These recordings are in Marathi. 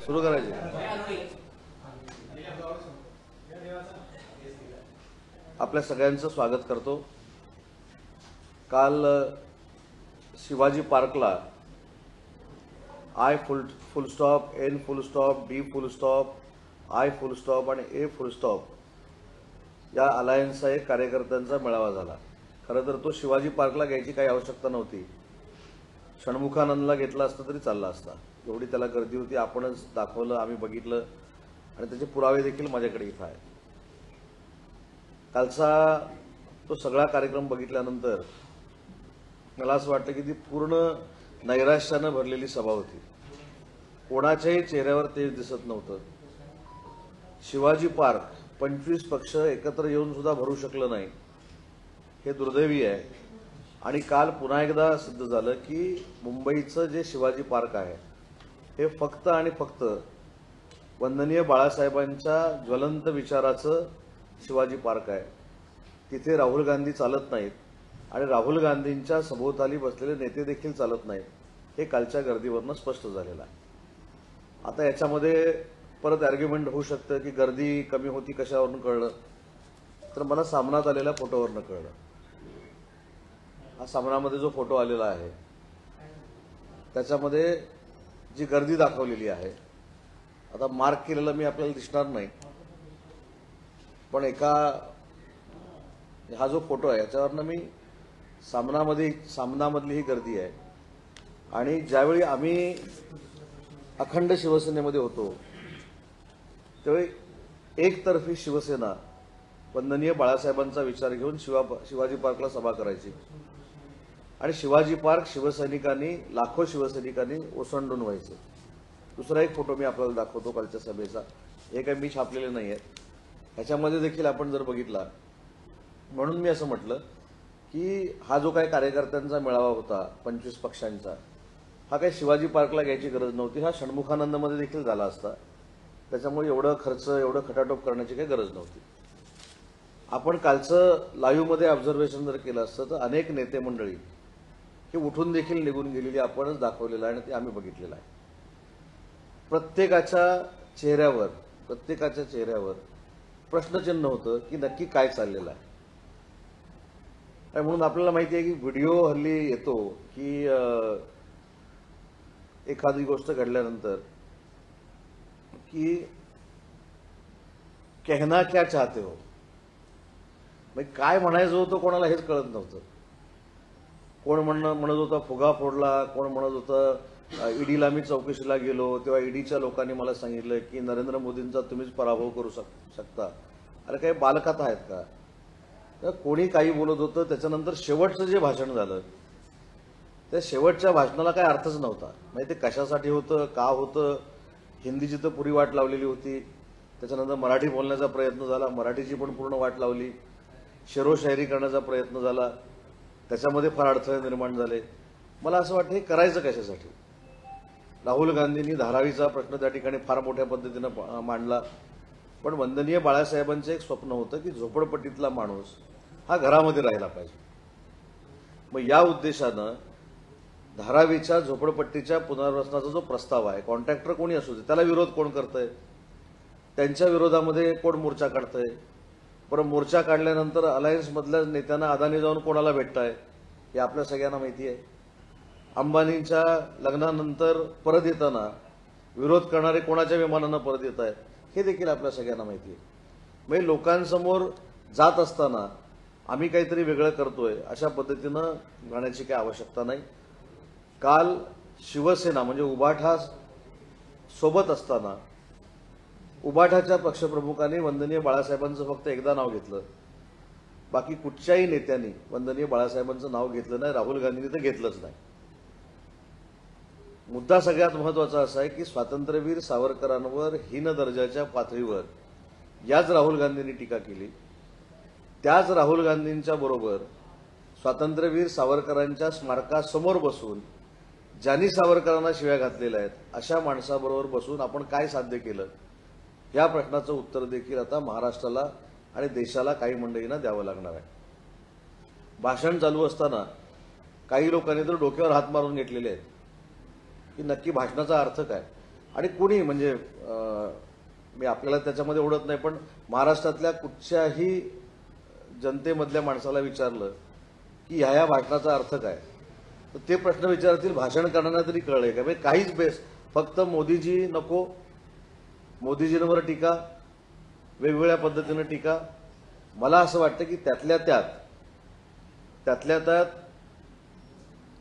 सुरू करायचे. आपल्या सगळ्यांचं स्वागत करतो. काल शिवाजी पार्कला I full stop, N full stop, D full stop, I full stop आणि ए फुल स्टॉप या अलायन्सचा एक कार्यकर्त्यांचा मेळावा झाला. खरं तर तो शिवाजी पार्कला घ्यायची काही आवश्यकता नव्हती. षण्मुखानंदला घेतला असता तरी चालला असता. एवढी त्याला गर्दी होती. आपणच दाखवलं, आम्ही बघितलं आणि त्याचे पुरावे देखील माझ्याकडे इथं आहेत. कालचा तो सगळा कार्यक्रम बघितल्यानंतर मला असं वाटतं की ती पूर्ण नैराश्यानं भरलेली सभा होती. कोणाच्याही चेहऱ्यावर तेज दिसत नव्हतं. शिवाजी पार्क 25 पक्ष एकत्र येऊन सुद्धा भरू शकलं नाही, हे दुर्दैवी आहे. आणि काल पुन्हा एकदा सिद्ध झालं की मुंबईचं जे शिवाजी पार्क आहे हे फक्त आणि फक्त वंदनीय बाळासाहेबांच्या ज्वलंत विचाराचं शिवाजी पार्क आहे. तिथे राहुल गांधी चालत नाहीत आणि राहुल गांधींच्या सभोवताली बसलेले नेते देखील चालत नाहीत, हे कालच्या गर्दीवरनं स्पष्ट झालेलं आहे. आता याच्यामध्ये परत आर्ग्युमेंट होऊ शकतं की गर्दी कमी होती कशावरून कळलं, तर मला सामनात आलेल्या फोटोवरनं कळलं. हा सामनामध्ये जो फोटो आलेला आहे त्याच्यामध्ये जी गर्दी दाखवलेली आहे, आता मार्क केलेलं मी आपल्याला दिसणार नाही, पण हा जो फोटो आहे याच्यावरनं मी सामनामधली ही गर्दी आहे. आणि ज्यावेळी आम्ही अखंड शिवसेनेमध्ये होतो त्यावेळी एकतर्फी शिवसेना वंदनीय बाळासाहेबांचा विचार घेऊन शिवाजी पार्कला सभा करायची आणि शिवाजी पार्क शिवसैनिकांनी, लाखो शिवसैनिकांनी ओसंडून व्हायचे. दुसरा एक फोटो मी आपल्याला दाखवतो कालच्या सभेचा. हे काही मी छापलेले नाही आहेत. ह्याच्यामध्ये देखील आपण जर बघितला, म्हणून मी असं म्हटलं की हा जो काही कार्यकर्त्यांचा मेळावा होता 25 पक्षांचा, हा काही शिवाजी पार्कला घ्यायची गरज नव्हती. हा षण्मुखानंदमध्ये देखील झाला असता. त्याच्यामुळे एवढं खर्च, एवढं खटाटोप करण्याची काही गरज नव्हती. आपण कालचं लाईव्हमध्ये ऑब्झर्वेशन जर केलं असतं तर अनेक नेते मंडळी हे उठून देखील निघून गेलेली आपणच दाखवलेलं आहे आणि ते आम्ही बघितलेलं आहे. प्रत्येकाच्या चेहऱ्यावर प्रश्नचिन्ह होतं की नक्की काय चाललेलं आहे. आणि म्हणून आपल्याला माहिती आहे की व्हिडिओ हल्ली येतो की एखादी गोष्ट घडल्यानंतर की कहना क्या चाहते हो, म्हणजे काय म्हणायचं होतं कोणाला हेच कळत नव्हतं. कोण म्हणत होतं फुगा फोडला, कोण म्हणत होतं ईडीला मी चौकशीला गेलो तेव्हा ईडीच्या लोकांनी मला सांगितलं की नरेंद्र मोदींचा तुम्हीच पराभव करू शकता. अरे काही बालकथा आहेत का? तर कोणी काही बोलत होतं. त्याच्यानंतर शेवटचं जे भाषण झालं त्या शेवटच्या भाषणाला काही अर्थच नव्हता. म्हणजे ते कशासाठी होतं, का होतं. हिंदीची तर पुरी वाट लावलेली होती. त्याच्यानंतर मराठी बोलण्याचा प्रयत्न झाला, मराठीची पण पूर्ण वाट लावली. शेरोशायरी करण्याचा प्रयत्न झाला, त्याच्यामध्ये फार अडथळे निर्माण झाले. मला असं वाटतं हे करायचं कशासाठी. राहुल गांधींनी धारावीचा प्रश्न त्या ठिकाणी फार मोठ्या पद्धतीनं मांडला, पण वंदनीय बाळासाहेबांचं एक स्वप्न होतं की झोपडपट्टीतला माणूस हा घरामध्ये राहिला पाहिजे. मग या उद्देशानं धारावीच्या झोपडपट्टीच्या पुनर्वसनाचा जो प्रस्ताव आहे, कॉन्ट्रॅक्टर कोणी असू दे, त्याला विरोध कोण करतंय, त्यांच्या विरोधामध्ये कोण मोर्चा काढतंय, बरं मोर्चा काढल्यानंतर अलायन्समधल्या नेत्यांना अदानी जाऊन कोणाला भेटताय हे आपल्या सगळ्यांना माहिती आहे. अंबानींच्या लग्नानंतर परत येताना विरोध करणारे कोणाच्या विमानानं परत येत आहेत हे देखील आपल्या सगळ्यांना माहिती आहे. म्हणजे लोकांसमोर जात असताना आम्ही काहीतरी वेगळं करतोय अशा पद्धतीनं गाण्याची काही आवश्यकता नाही. काल शिवसेना म्हणजे उबाठा सोबत असताना उबाठाच्या पक्षप्रमुखांनी वंदनीय बाळासाहेबांचं फक्त एकदा नाव घेतलं, बाकी कुठच्याही नेत्यांनी वंदनीय बाळासाहेबांचं नाव घेतलं नाही. राहुल गांधींनी तर घेतलंच नाही. मुद्दा सगळ्यात महत्वाचा असा आहे की स्वातंत्र्यवीर सावरकरांवर हीन दर्जाच्या पातळीवर याच राहुल गांधींनी टीका केली. त्याच राहुल गांधींच्या बरोबर स्वातंत्र्यवीर सावरकरांच्या स्मारकासमोर बसून ज्यांनी सावरकरांना शिव्या घातलेल्या आहेत अशा माणसाबरोबर बसून आपण काय साध्य केलं, या प्रश्नाचं उत्तर देखील आता महाराष्ट्राला आणि देशाला काही मंडळींना द्यावं लागणार आहे. भाषण चालू असताना काही लोकांनी तर डोक्यावर हात मारून घेतलेले आहेत की नक्की भाषणाचा अर्थ काय. आणि कोणी म्हणजे मी आपल्याला त्याच्यामध्ये ओढत नाही, पण महाराष्ट्रातल्या कुठच्याही जनतेमधल्या माणसाला विचारलं की ह्या भाषणाचा अर्थ काय, तर ते प्रश्न विचारतील भाषण करणाऱ्यांना तरी कळलंय का? म्हणजे काहीच बेस, फक्त मोदीजी नको, मोदीजींवर टीका, वेगवेगळ्या पद्धतीनं टीका. मला असं वाटतं की त्यातल्या त्यात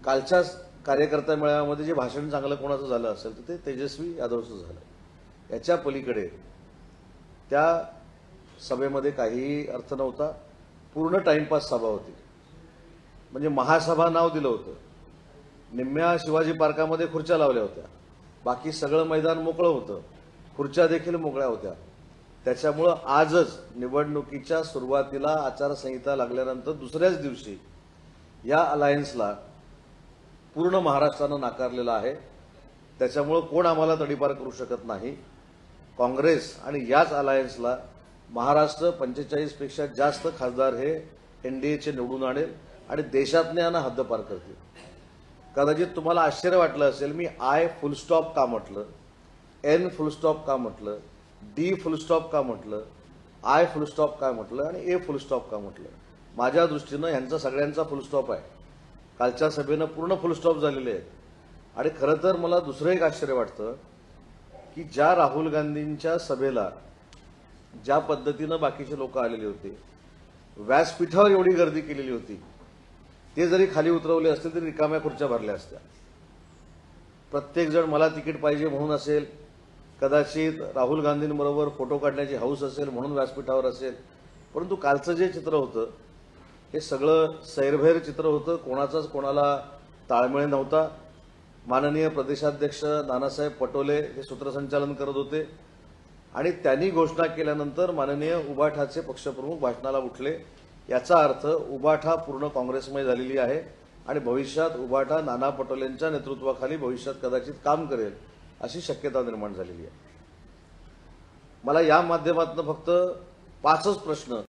कालच्या कार्यकर्ता मेळाव्यामध्ये जे भाषण चांगलं कोणाचं झालं असेल तर ते तेजस्वी यादवचं झालं. याच्या पलीकडे त्या सभेमध्ये काहीही अर्थ नव्हता. पूर्ण टाइमपास सभा होती. म्हणजे महासभा नाव दिलं होतं. निम्म्या शिवाजी पार्कामध्ये खुर्च्या लावल्या होत्या, बाकी सगळं मैदान मोकळं होतं, खुर्च्या देखील मोकळ्या होत्या. त्याच्यामुळं आजच निवडणुकीच्या सुरुवातीला आचारसंहिता लागल्यानंतर दुसऱ्याच दिवशी या अलायन्सला पूर्ण महाराष्ट्रानं नाकारलेलं आहे. त्याच्यामुळं कोण आम्हाला तडीपार करू शकत नाही. काँग्रेस आणि याच अलायन्सला महाराष्ट्र 45 पेक्षा जास्त खासदार हे एनडीएचे निवडून आणेल आणि देशातनं हद्दपार करतील. कदाचित तुम्हाला आश्चर्य वाटलं असेल मी आय फुल स्टॉप का म्हटलं, एन फुल स्टॉप का म्हटलं, डी फुल स्टॉप का म्हटलं, आय फुल स्टॉप का म्हटलं आणि ए फुल स्टॉप का म्हटलं. माझ्या दृष्टीनं यांचा सगळ्यांचा फुल स्टॉप आहे. कालच्या सभेनं पूर्ण फुल स्टॉप झालेले आहेत. आणि खरं तर मला दुसरं एक आश्चर्य वाटतं की ज्या राहुल गांधींच्या सभेला ज्या पद्धतीनं बाकीचे लोक आलेले होते, व्यासपीठावर एवढी गर्दी केलेली होती, ते जरी खाली उतरवले असते तरी रिकाम्या खुर्च्या भरल्या असत्या. प्रत्येक जण मला तिकीट पाहिजे म्हणून असेल, कदाचित राहुल गांधींबरोबर फोटो काढण्याची हौस असेल म्हणून व्यासपीठावर असेल. परंतु कालचं जे चित्र होतं हे सगळं सैरभैर चित्र होतं. कोणाचाच कोणाला ताळमेळ नव्हता. माननीय प्रदेशाध्यक्ष नानासाहेब पटोले हे सूत्रसंचालन करत होते आणि त्यांनी घोषणा केल्यानंतर माननीय उबाठाचे पक्षप्रमुख भाषणाला उठले. याचा अर्थ उबाठा पूर्ण काँग्रेसमय झालेली आहे आणि भविष्यात उबाठा नाना पटोलेंच्या नेतृत्वाखाली भविष्यात कदाचित काम करेल अशी शक्यता निर्माण झालेली आहे. मला या माध्यमातून फक्त 5च प्रश्न